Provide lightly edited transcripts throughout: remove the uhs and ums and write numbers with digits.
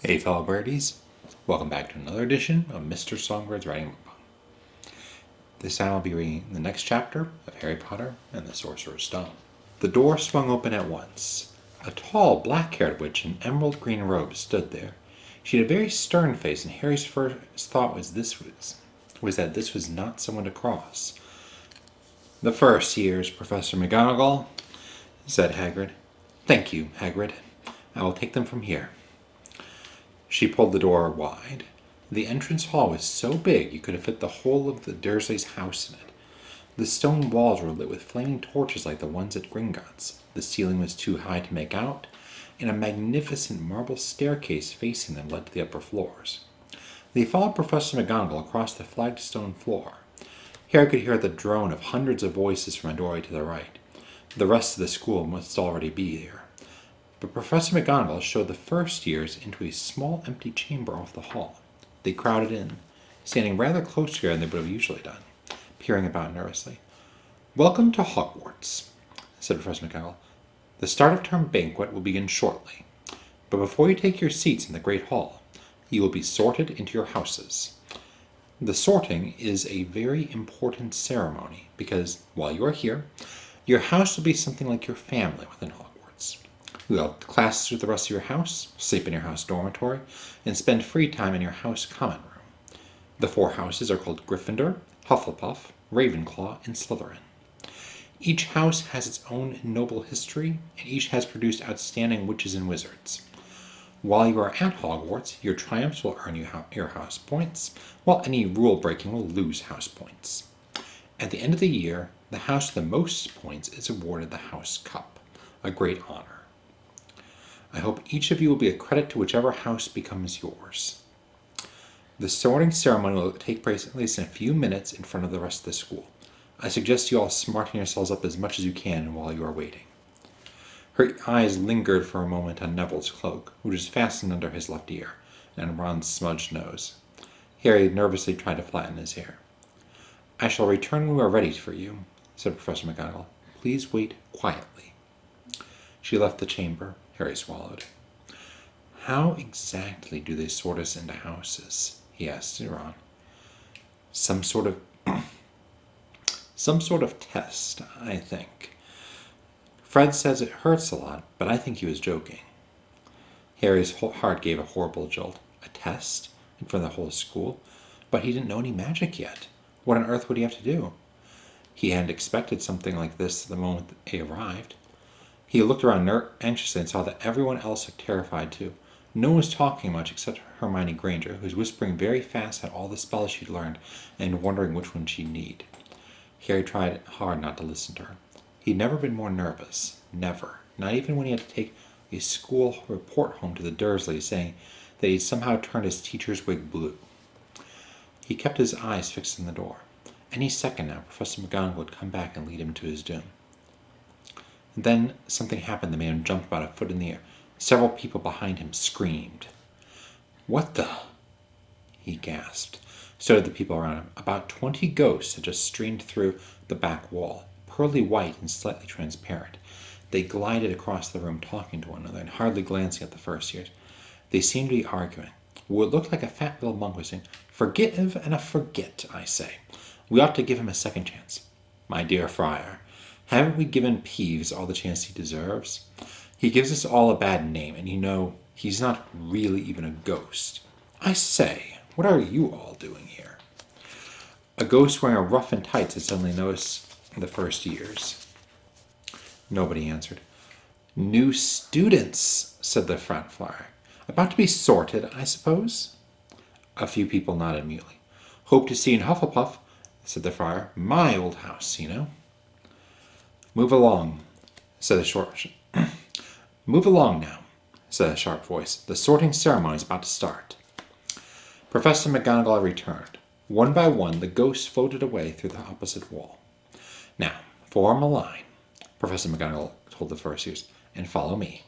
Hey fellow birdies, welcome back to another edition of Mr. Songbyrd's Writing Book. This time I'll be reading the next chapter of Harry Potter and the Sorcerer's Stone. The door swung open at once. A tall, black-haired witch in emerald green robes stood there. She had a very stern face, and Harry's first thought was that this was not someone to cross. "The first years, Professor McGonagall," said Hagrid. "Thank you, Hagrid. I will take them from here." She pulled the door wide. The entrance hall was so big you could have fit the whole of the Dursleys' house in it. The stone walls were lit with flaming torches like the ones at Gringotts. The ceiling was too high to make out, and a magnificent marble staircase facing them led to the upper floors. They followed Professor McGonagall across the flagstone floor. Harry could hear the drone of hundreds of voices from a doorway to the right. The rest of the school must already be here. But Professor McGonagall showed the first years into a small empty chamber off the hall. They crowded in, standing rather close together than they would have usually done, peering about nervously. "Welcome to Hogwarts," said Professor McGonagall. "The start of term banquet will begin shortly. But before you take your seats in the Great Hall, you will be sorted into your houses. The sorting is a very important ceremony because, while you are here, your house will be something like your family within Hogwarts. You will have classes with the rest of your house, sleep in your house dormitory, and spend free time in your house common room. The 4 houses are called Gryffindor, Hufflepuff, Ravenclaw, and Slytherin. Each house has its own noble history, and each has produced outstanding witches and wizards. While you are at Hogwarts, your triumphs will earn you your house points, while any rule breaking will lose house points. At the end of the year, the house with the most points is awarded the House Cup, a great honor. I hope each of you will be a credit to whichever house becomes yours. The sorting ceremony will take place at least in a few minutes in front of the rest of the school. I suggest you all smarten yourselves up as much as you can while you are waiting." Her eyes lingered for a moment on Neville's cloak, which was fastened under his left ear, and Ron's smudged nose. Harry nervously tried to flatten his hair. "I shall return when we are ready for you," said Professor McGonagall. "Please wait quietly." She left the chamber. Harry swallowed. "How exactly do they sort us into houses?" he asked Ron. Some sort of test, I think. Fred says it hurts a lot, but I think he was joking." Harry's heart gave a horrible jolt. A test? In front of the whole school? But he didn't know any magic yet. What on earth would he have to do? He hadn't expected something like this the moment he arrived. He looked around anxiously and saw that everyone else looked terrified too. No one was talking much except Hermione Granger, who was whispering very fast at all the spells she'd learned and wondering which one she'd need. Harry tried hard not to listen to her. He'd never been more nervous. Never. Not even when he had to take a school report home to the Dursleys saying that he'd somehow turned his teacher's wig blue. He kept his eyes fixed on the door. Any second now, Professor McGonagall would come back and lead him to his doom. And then something happened that made him jump about a foot in the air. Several people behind him screamed. "What the?" he gasped. So did the people around him. About 20 ghosts had just streamed through the back wall, pearly white and slightly transparent. They glided across the room talking to one another and hardly glancing at the first years. They seemed to be arguing. What looked like a fat little monk was saying, "Forgive and a forget, I say. We ought to give him a second chance." "My dear friar, haven't we given Peeves all the chance he deserves? He gives us all a bad name, and you know, he's not really even a ghost. I say, what are you all doing here?" A ghost wearing a ruff and tights had suddenly noticed the first years. Nobody answered. "New students," said the front flyer. "About to be sorted, I suppose?" A few people nodded mutely. "Hope to see you in Hufflepuff," said the friar. "My old house, you know." "Move along," said a short... "Move along now," said a sharp voice. "The sorting ceremony is about to start." Professor McGonagall returned. One by one, the ghosts floated away through the opposite wall. "Now, form a line," Professor McGonagall told the first years, "and follow me."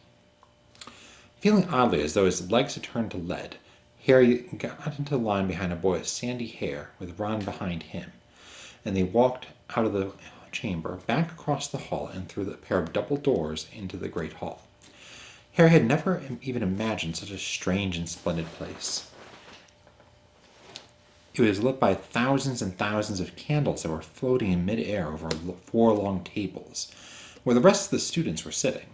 Feeling oddly as though his legs had turned to lead, Harry got into the line behind a boy with sandy hair, with Ron behind him, and they walked out of the chamber, back across the hall, and through the pair of double doors into the great hall. Harry had never even imagined such a strange and splendid place. It was lit by thousands and thousands of candles that were floating in mid-air over 4 long tables, where the rest of the students were sitting.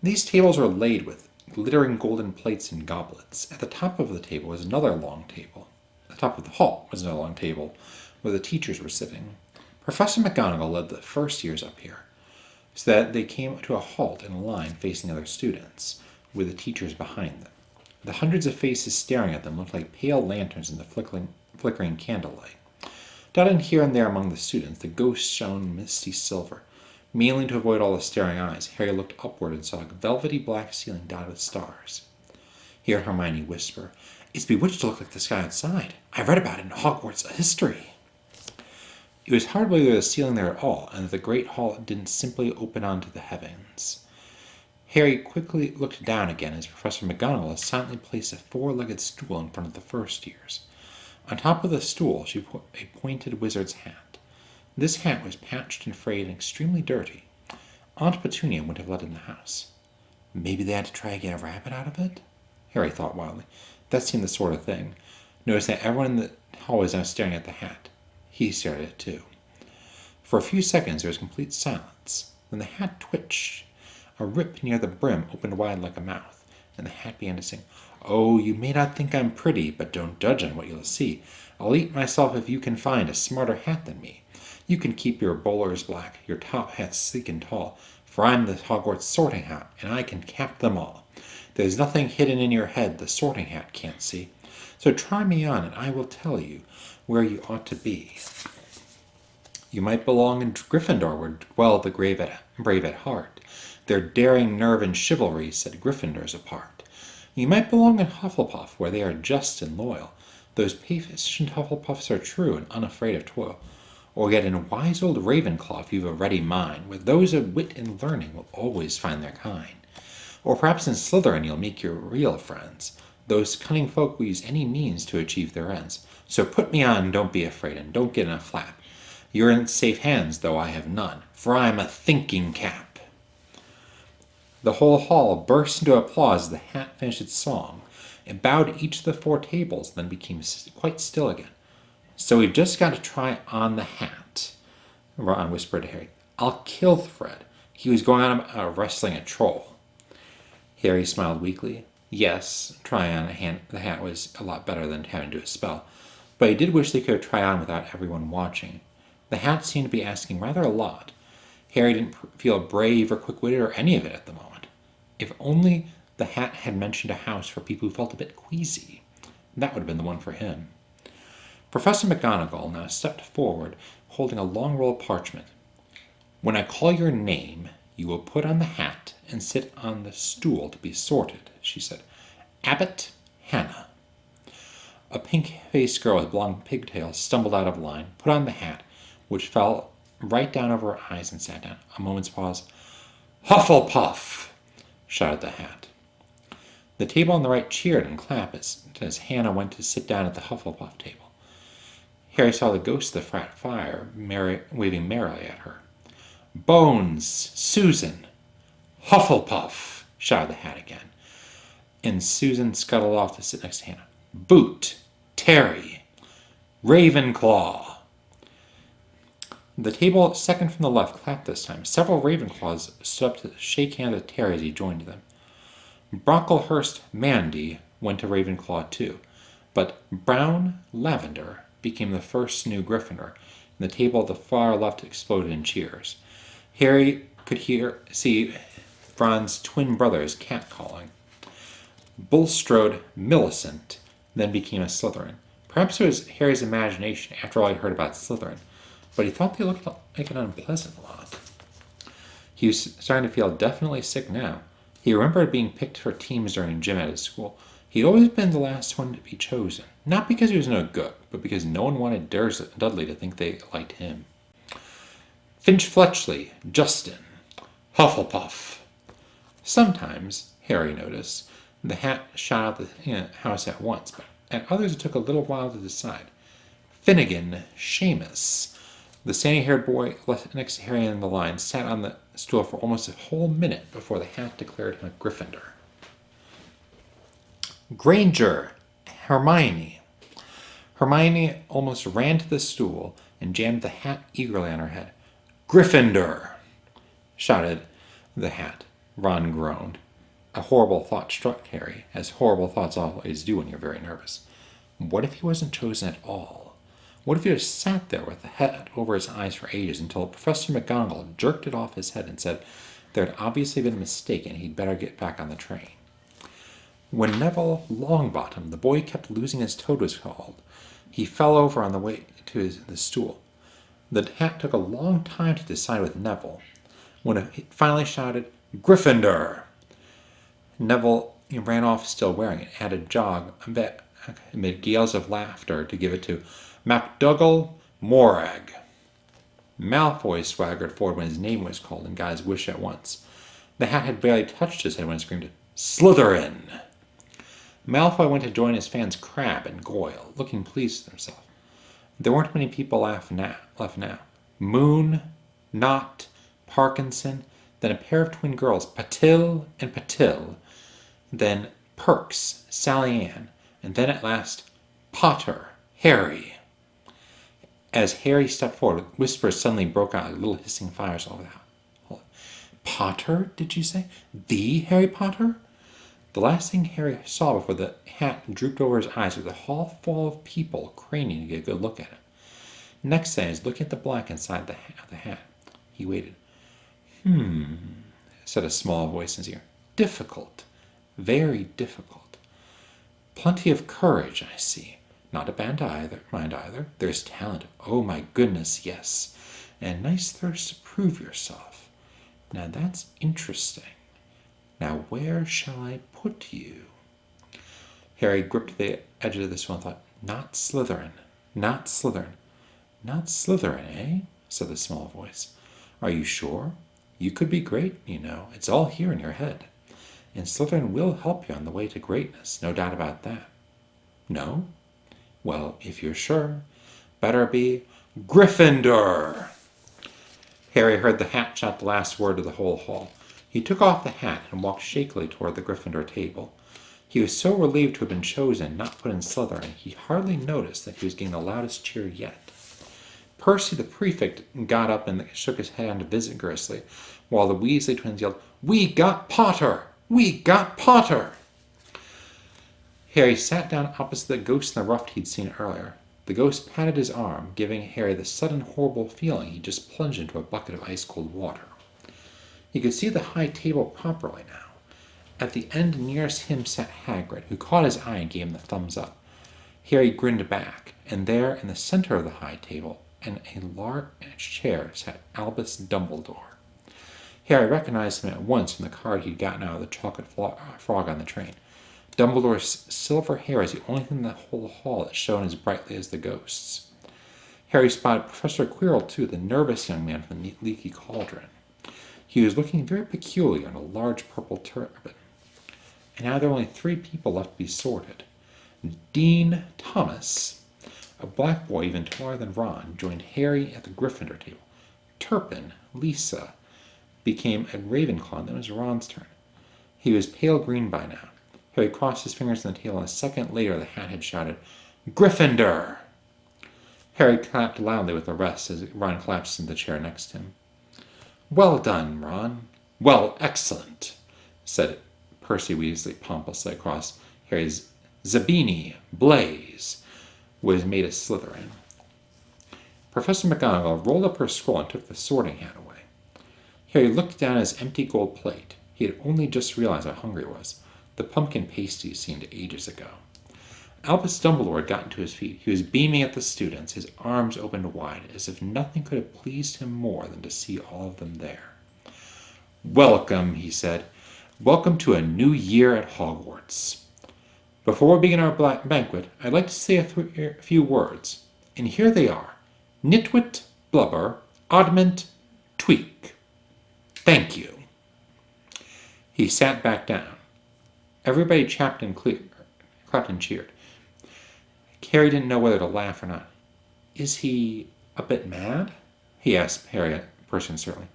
These tables were laid with glittering golden plates and goblets. At the top of the table was another long table. At the top of the hall was another long table, where the teachers were sitting. Professor McGonagall led the first years up here, so that they came to a halt in a line facing other students, with the teachers behind them. The hundreds of faces staring at them looked like pale lanterns in the flickering candlelight. Dotted here and there among the students, the ghosts shone misty silver. Mainly to avoid all the staring eyes, Harry looked upward and saw a velvety black ceiling dotted with stars. He heard Hermione whisper, "It's bewitched to look like the sky outside. I read about it in Hogwarts history." It was hard to believe there was a ceiling there at all, and that the great hall didn't simply open onto the heavens. Harry quickly looked down again as Professor McGonagall silently placed a 4-legged stool in front of the first years. On top of the stool she put a pointed wizard's hat. This hat was patched and frayed and extremely dirty. Aunt Petunia wouldn't have let it in the house. Maybe they had to try to get a rabbit out of it? Harry thought wildly. That seemed the sort of thing. Noticed that everyone in the hall was now staring at the hat. He stared at it too. For a few seconds there was complete silence. Then the hat twitched. A rip near the brim opened wide like a mouth, and the hat began to sing, "Oh, you may not think I'm pretty, but don't judge on what you'll see. I'll eat myself if you can find a smarter hat than me. You can keep your bowlers black, your top hats sleek and tall, for I'm the Hogwarts sorting hat, and I can cap them all. There's nothing hidden in your head the sorting hat can't see. So try me on, and I will tell you where you ought to be. You might belong in Gryffindor, where dwell the brave at heart. Their daring nerve and chivalry set Gryffindors apart. You might belong in Hufflepuff, where they are just and loyal. Those patient Hufflepuffs are true and unafraid of toil. Or yet in wise old Ravenclaw, if you've a ready mind, where those of wit and learning will always find their kind. Or perhaps in Slytherin you'll meet your real friends. Those cunning folk will use any means to achieve their ends. So put me on, don't be afraid, and don't get in a flap. You're in safe hands, though I have none, for I'm a thinking cap." The whole hall burst into applause as the hat finished its song. It bowed each of the 4 tables, then became quite still again. "So we've just got to try on the hat," Ron whispered to Harry. "I'll kill Fred. He was going on wrestling a troll." Harry smiled weakly. Yes, trying on the hat was a lot better than having to do a spell, but he did wish they could try on without everyone watching. The hat seemed to be asking rather a lot. Harry didn't feel brave or quick-witted or any of it at the moment. If only the hat had mentioned a house for people who felt a bit queasy. That would have been the one for him. Professor McGonagall now stepped forward, holding a long roll of parchment. "When I call your name, you will put on the hat and sit on the stool to be sorted," she said. "Abbott Hannah." A pink-faced girl with blonde pigtails stumbled out of line, put on the hat, which fell right down over her eyes, and sat down. A moment's pause. "Hufflepuff!" shouted the hat. The table on the right cheered and clapped as Hannah went to sit down at the Hufflepuff table. Harry saw the ghost of the frat fire waving merrily at her. "Bones! Susan! Hufflepuff!" shouted the hat again. And Susan scuttled off to sit next to Hannah. "Boot! Terry! Ravenclaw!" The table second from the left clapped this time. Several Ravenclaws stood up to shake hands with Terry as he joined them. Brocklehurst Mandy went to Ravenclaw too, but Brown Lavender became the first new Gryffindor, and the table at the far left exploded in cheers. Harry could see Ron's twin brothers catcalling. Bulstrode Millicent then became a Slytherin. Perhaps it was Harry's imagination after all he heard about Slytherin, but he thought they looked like an unpleasant lot. He was starting to feel definitely sick now. He remembered being picked for teams during gym at his school. He'd always been the last one to be chosen, not because he was no good, but because no one wanted Dudley to think they liked him. Finch Fletchley, Justin, Hufflepuff. Sometimes, Harry noticed, the hat shot out the house at once, but at others it took a little while to decide. Finnegan, Seamus. The sandy-haired boy next to Harry in the line sat on the stool for almost a whole minute before the hat declared him a Gryffindor. Granger! Hermione! Hermione almost ran to the stool and jammed the hat eagerly on her head. Gryffindor! Shouted the hat. Ron groaned. A horrible thought struck Harry, as horrible thoughts always do when you're very nervous. What if he wasn't chosen at all? What if he just sat there with the hat over his eyes for ages until Professor McGonagall jerked it off his head and said there had obviously been a mistake and he'd better get back on the train? When Neville Longbottom, the boy who kept losing his toad, was called, he fell over on the way to the stool. The hat took a long time to decide with Neville. When it finally shouted, Gryffindor! Neville ran off still wearing it, had to jog amid gales of laughter to give it to MacDougall Morag. Malfoy swaggered forward when his name was called and got his wish at once. The hat had barely touched his head when it screamed, Slytherin! Malfoy went to join his fans Crabbe and Goyle, looking pleased with himself. There weren't many people left now. Moon, Knott, Parkinson, then a pair of twin girls, Patil and Patil, then Perks, Sally Ann, and then at last, Potter, Harry. As Harry stepped forward, whispers suddenly broke out like little hissing fires all over the house. Potter, did you say? The Harry Potter? The last thing Harry saw before the hat drooped over his eyes was a hall full of people craning to get a good look at him. Next thing, as looking at the black inside the hat, he waited. Said a small voice in his ear. Difficult. Very difficult. Plenty of courage, I see. Not a bad mind either. There's talent. Oh my goodness, yes. And nice thirst to prove yourself. Now that's interesting. Now where shall I put you? Harry gripped the edge of the stool and thought, Not Slytherin. Not Slytherin. Not Slytherin, eh? Said the small voice. Are you sure? You could be great, you know. It's all here in your head. And Slytherin will help you on the way to greatness, no doubt about that. No? Well, if you're sure, better be Gryffindor! Harry heard the hat shout the last word to the whole hall. He took off the hat and walked shakily toward the Gryffindor table. He was so relieved to have been chosen, not put in Slytherin, he hardly noticed that he was getting the loudest cheer yet. Percy the prefect got up and shook his head vigorously, while the Weasley twins yelled, We got Potter! We got Potter! Harry sat down opposite the ghost in the ruff he'd seen earlier. The ghost patted his arm, giving Harry the sudden horrible feeling he'd just plunged into a bucket of ice-cold water. He could see the high table properly now. At the end nearest him sat Hagrid, who caught his eye and gave him the thumbs up. Harry grinned back, and there, in the center of the high table, in a large chair, sat Albus Dumbledore. Harry recognized him at once from the card he'd gotten out of the chocolate frog on the train. Dumbledore's silver hair is the only thing in the whole hall that shone as brightly as the ghost's. Harry spotted Professor Quirrell, too, the nervous young man from the leaky cauldron. He was looking very peculiar in a large purple turban. And now there were only 3 people left to be sorted. Dean Thomas, a black boy even taller than Ron, joined Harry at the Gryffindor table. Turpin, Lisa, became a Ravenclaw, and then it was Ron's turn. He was pale green by now. Harry crossed his fingers on the table, and a second later the hat had shouted, Gryffindor! Harry clapped loudly with the rest as Ron collapsed into the chair next to him. Well done, Ron. Well, excellent, said Percy Weasley pompously across Harry's Zabini, Blaze, was made of Slytherin. Professor McGonagall rolled up her scroll and took the sorting hat away. Harry looked down at his empty gold plate. He had only just realized how hungry he was. The pumpkin pasties seemed ages ago. Albus Dumbledore had gotten to his feet. He was beaming at the students, his arms opened wide, as if nothing could have pleased him more than to see all of them there. Welcome, he said. Welcome to a new year at Hogwarts. Before we begin our banquet, I'd like to say a few words. And here they are. Nitwit, blubber, oddment, tweak. Thank you. He sat back down. Everybody clapped and cheered. Harry didn't know whether to laugh or not. Is he a bit mad? He asked Percy uncertainly.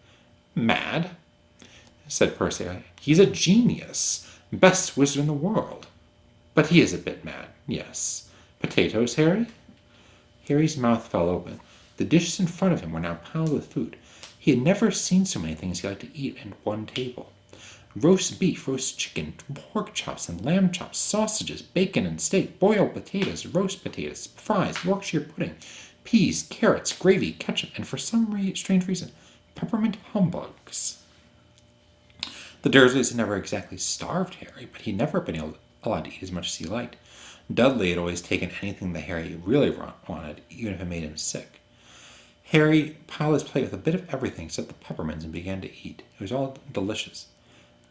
Mad? Said Percy. He's a genius. Best wizard in the world. but he is a bit mad, yes. Potatoes, Harry? Harry's mouth fell open. The dishes in front of him were now piled with food. He had never seen so many things he liked to eat at one table. Roast beef, roast chicken, pork chops and lamb chops, sausages, bacon and steak, boiled potatoes, roast potatoes, fries, Yorkshire pudding, peas, carrots, gravy, ketchup, and for some strange reason, peppermint humbugs. The Dursleys had never exactly starved Harry, but he'd never been allowed to eat as much as he liked. Dudley had always taken anything that Harry really wanted, even if it made him sick. Harry piled his plate with a bit of everything except the peppermints and began to eat. It was all delicious.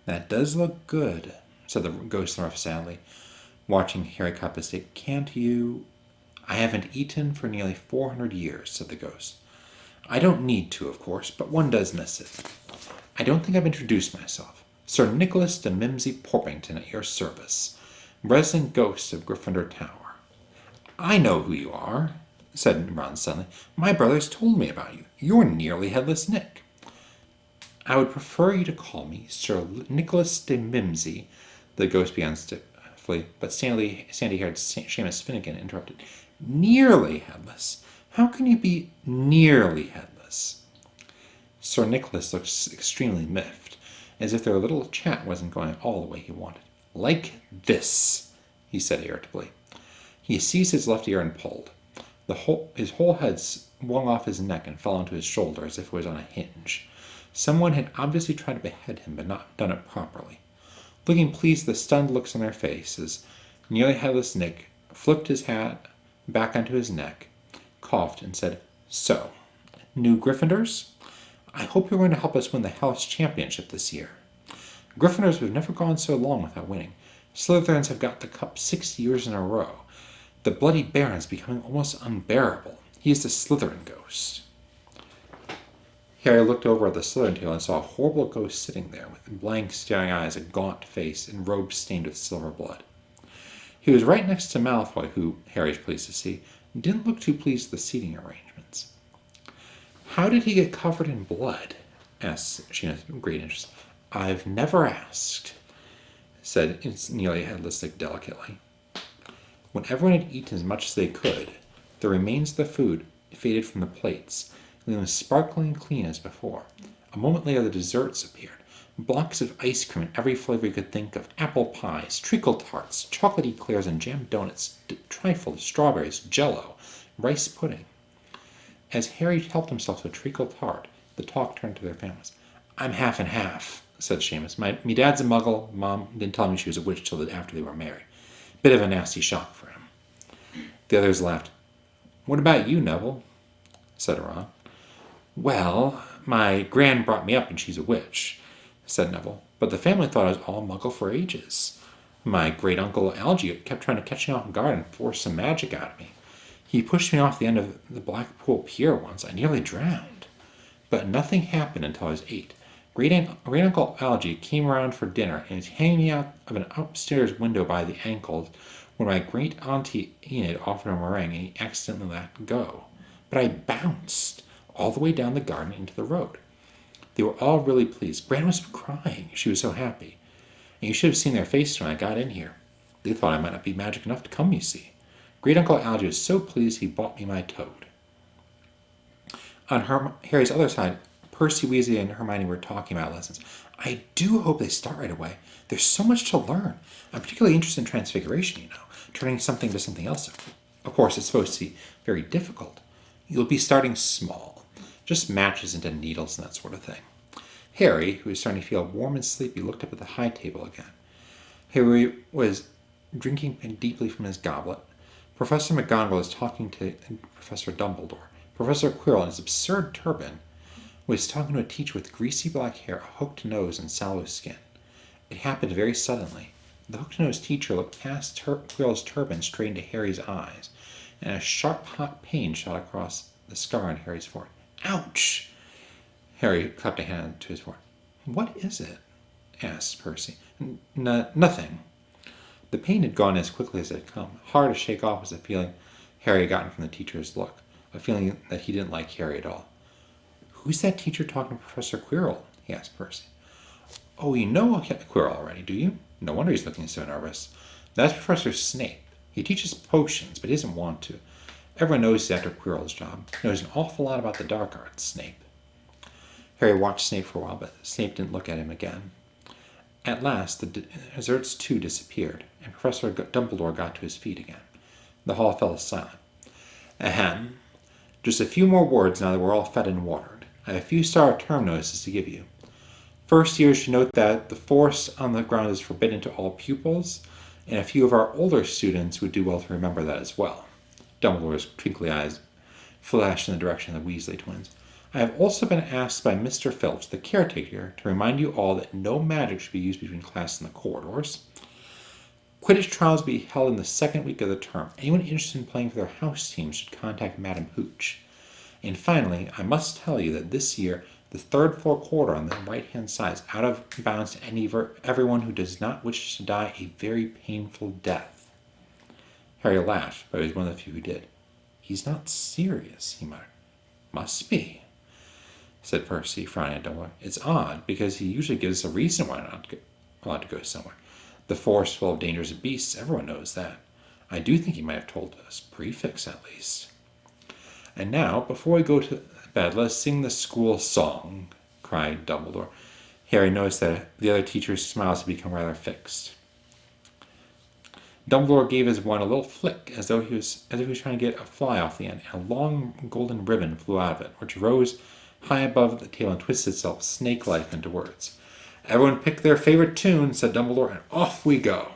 That does look good, said the ghost dwarf sadly, watching Harry cup his steak. Can't you? I haven't eaten for nearly 400 years, said the ghost. I don't need to, of course, but one does miss it. I don't think I've introduced myself. Sir Nicholas de Mimsy Porpington at your service, resident ghost of Gryffindor Tower. I know who you are, said Ron suddenly. My brothers told me about you. You're nearly Headless Nick. I would prefer you to call me Sir Nicholas de Mimsy, the ghost began stiffly, but sandy-haired Seamus Finnegan interrupted. Nearly headless? How can you be nearly headless? Sir Nicholas looked extremely miffed, as if their little chat wasn't going all the way he wanted. Like this, he said irritably. He seized his left ear and pulled. His whole head swung off his neck and fell onto his shoulder as if it was on a hinge. Someone had obviously tried to behead him, but not done it properly. Looking pleased at the stunned looks on their faces, nearly headless Nick flipped his hat back onto his neck, coughed, and said, So, new Gryffindors? I hope you're going to help us win the House Championship this year. Gryffindors have never gone so long without winning. Slytherins have got the cup 6 years in a row. The Bloody Baron's becoming almost unbearable. He is the Slytherin ghost. Harry looked over at the Slytherin table and saw a horrible ghost sitting there, with blank, staring eyes, a gaunt face, and robes stained with silver blood. He was right next to Malfoy, who, Harry was pleased to see, didn't look too pleased with the seating arrangements. How did he get covered in blood? Asked Sheena with great interest. I've never asked, said nearly headless Nick delicately. When everyone had eaten as much as they could, the remains of the food faded from the plates, leaving them sparkling clean as before. A moment later the desserts appeared. Blocks of ice cream in every flavor you could think of. Apple pies, treacle tarts, chocolate eclairs and jam donuts, trifles, strawberries, jello, rice pudding. As Harry helped himself to a treacle tart, the talk turned to their families. I'm half and half, said Seamus. Me dad's a muggle. Mom didn't tell me she was a witch till after they were married. Bit of a nasty shock for him. The others laughed. What about you, Neville? Said Ron. Well, my gran brought me up and she's a witch, said Neville. But the family thought I was all muggle for ages. My great-uncle Algy kept trying to catch me off guard and force some magic out of me. He pushed me off the end of the Blackpool Pier once. I nearly drowned. But nothing happened until I was 8. Great-uncle Algy came around for dinner and was hanging me out of an upstairs window by the ankles when my great-auntie Enid offered him a meringue and he accidentally let go. But I bounced all the way down the garden into the road. They were all really pleased. Gran was crying. She was so happy. And you should have seen their faces when I got in here. They thought I might not be magic enough to come, you see. Great-uncle Algy was so pleased he bought me my toad. On Harry's other side, Percy, Weasley, and Hermione were talking about lessons. I do hope they start right away. There's so much to learn. I'm particularly interested in transfiguration, turning something to something else. Of course, it's supposed to be very difficult. You'll be starting small, just matches into needles and that sort of thing. Harry, who was starting to feel warm and sleepy, looked up at the high table again. Harry was drinking deeply from his goblet. Professor McGonagall was talking to Professor Dumbledore. Professor Quirrell, in his absurd turban, was talking to a teacher with greasy black hair, a hooked nose, and sallow skin. It happened very suddenly. The hooked-nosed teacher looked past Quirrell's turban straight into Harry's eyes, and a sharp, hot pain shot across the scar on Harry's forehead. Ouch! Harry clapped a hand to his forehead. What is it? Asked Percy. Nothing. The pain had gone as quickly as it had come. Hard to shake off was the feeling Harry had gotten from the teacher's look, a feeling that he didn't like Harry at all. Who's that teacher talking to Professor Quirrell? He asked Percy. Oh, you know Quirrell already, do you? No wonder he's looking so nervous. That's Professor Snape. He teaches potions, but he doesn't want to. Everyone knows he's after Quirrell's job. He knows an awful lot about the dark arts, Snape. Harry watched Snape for a while, but Snape didn't look at him again. At last, the desserts too disappeared, and Professor Dumbledore got to his feet again. The hall fell silent. Ahem. Just a few more words now that we're all fed and watered. I have a few term notices to give you. First years should note that the force on the ground is forbidden to all pupils, and a few of our older students would do well to remember that as well. Dumbledore's twinkly eyes flashed in the direction of the Weasley twins. I have also been asked by Mr. Filch, the caretaker, to remind you all that no magic should be used between class and the corridors. Quidditch trials will be held in the second week of the term. Anyone interested in playing for their house team should contact Madam Hooch. And finally, I must tell you that this year, the third floor corridor on the right-hand side is out of bounds to everyone who does not wish to die a very painful death. Harry laughed, but he was one of the few who did. He's not serious, he muttered. Must be, said Percy, frowning at Dumbledore. It's odd, because he usually gives a reason why not allowed to go somewhere. The forest full of dangerous beasts, everyone knows that. I do think he might have told us, prefix at least. And now, before we go to bed, let us sing the school song, cried Dumbledore. Harry noticed that the other teacher's smiles had become rather fixed. Dumbledore gave his wand a little flick, as if he was trying to get a fly off the end, and a long golden ribbon flew out of it, which rose high above the table and twisted itself snake-like into words. Everyone pick their favorite tune, said Dumbledore, and off we go.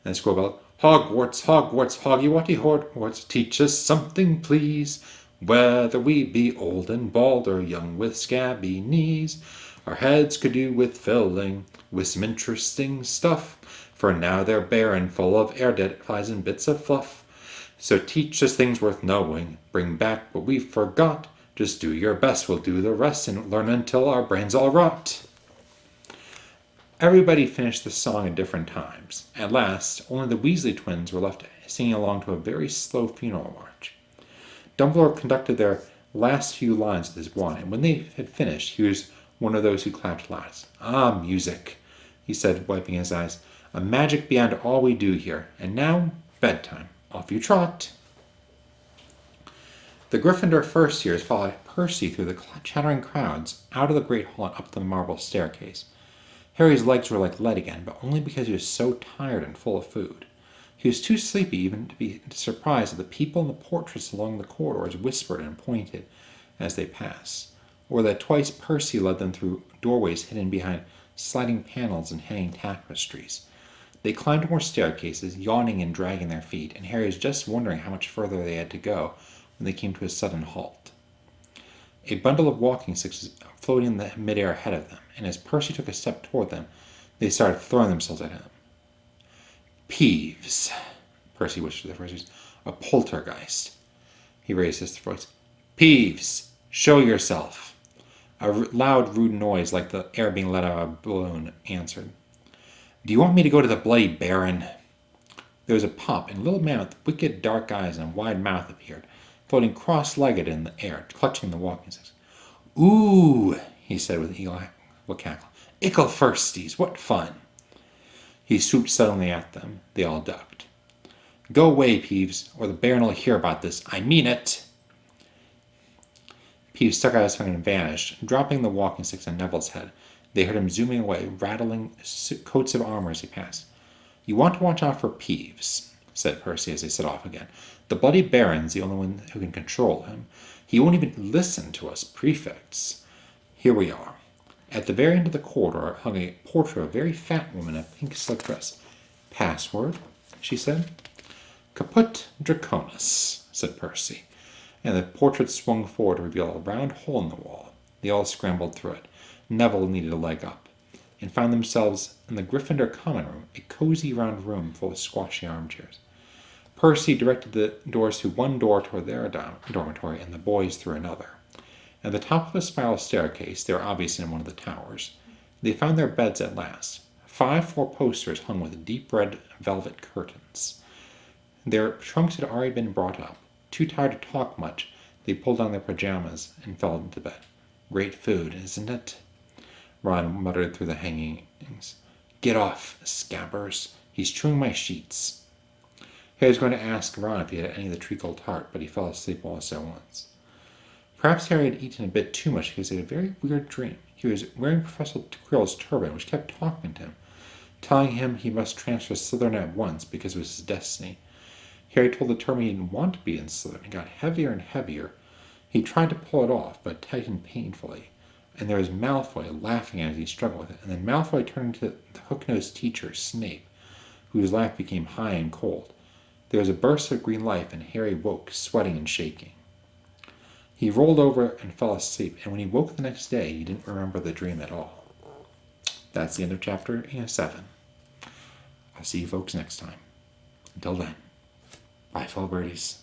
And the school bell, Hogwarts, Hogwarts, Hoggy-Watty Hogwarts, teach us something, please. Whether we be old and bald or young with scabby knees, our heads could do with filling with some interesting stuff. For now they're bare and full of air, dead flies and bits of fluff. So teach us things worth knowing, bring back what we forgot. Just do your best, we'll do the rest, and learn until our brains all rot. Everybody finished the song at different times. At last, only the Weasley twins were left singing along to a very slow funeral march. Dumbledore conducted their last few lines with his wand, and when they had finished, he was one of those who clapped loudest. Ah, music, he said, wiping his eyes. A magic beyond all we do here. And now, bedtime. Off you trot. The Gryffindor first years followed Percy through the chattering crowds, out of the great hall and up the marble staircase. Harry's legs were like lead again, but only because he was so tired and full of food. He was too sleepy even to be surprised that the people in the portraits along the corridors whispered and pointed as they passed, or that twice Percy led them through doorways hidden behind sliding panels and hanging tapestries. They climbed more staircases, yawning and dragging their feet, and Harry was just wondering how much further they had to go when they came to a sudden halt. A bundle of walking sticks was floating in the midair ahead of them, and as Percy took a step toward them, they started throwing themselves at him. Peeves, Percy whispered to the first. A poltergeist. He raised his voice. Peeves, show yourself. A loud, rude noise like the air being let out of a balloon answered. Do you want me to go to the Bloody Baron? There was a pop, and a little man with wicked dark eyes and a wide mouth appeared, floating cross-legged in the air, clutching the walking sticks. Ooh, he said with an eagle cackle. Ickle firsties, what fun! He swooped suddenly at them. They all ducked. Go away, Peeves, or the Baron will hear about this. I mean it! Peeves stuck out his tongue and vanished, dropping the walking sticks on Neville's head. They heard him zooming away, rattling coats of armor as he passed. You want to watch out for Peeves, said Percy as they set off again. The Bloody Baron's the only one who can control him. He won't even listen to us prefects. Here we are. At the very end of the corridor hung a portrait of a very fat woman in a pink silk dress. Password, she said. Caput Draconis, said Percy, and the portrait swung forward to reveal a round hole in the wall. They all scrambled through it. Neville needed a leg up, and found themselves in the Gryffindor common room, a cozy round room full of squashy armchairs. Percy directed the doors through one door toward their dormitory, and the boys through another. At the top of a spiral staircase, they were obviously in one of the towers. They found their beds at last. 5 four-posters hung with deep red velvet curtains. Their trunks had already been brought up. Too tired to talk much, they pulled on their pajamas and fell into bed. Great food, isn't it? Ron muttered through the hangings. Get off, scabbers. He's chewing my sheets. Harry was going to ask Ron if he had any of the treacle tart, but he fell asleep almost at once. Perhaps Harry had eaten a bit too much because he had a very weird dream. He was wearing Professor Quirrell's turban, which kept talking to him, telling him he must transfer to Slytherin at once because it was his destiny. Harry told the turban he didn't want to be in Slytherin. It got heavier and heavier. He tried to pull it off, but it tightened painfully. And there was Malfoy laughing as he struggled with it. And then Malfoy turned to the hook-nosed teacher, Snape, whose laugh became high and cold. There was a burst of green light, and Harry woke, sweating and shaking. He rolled over and fell asleep, and when he woke the next day, he didn't remember the dream at all. That's the end of chapter 7. I'll see you folks next time. Until then, bye, fellow birdies.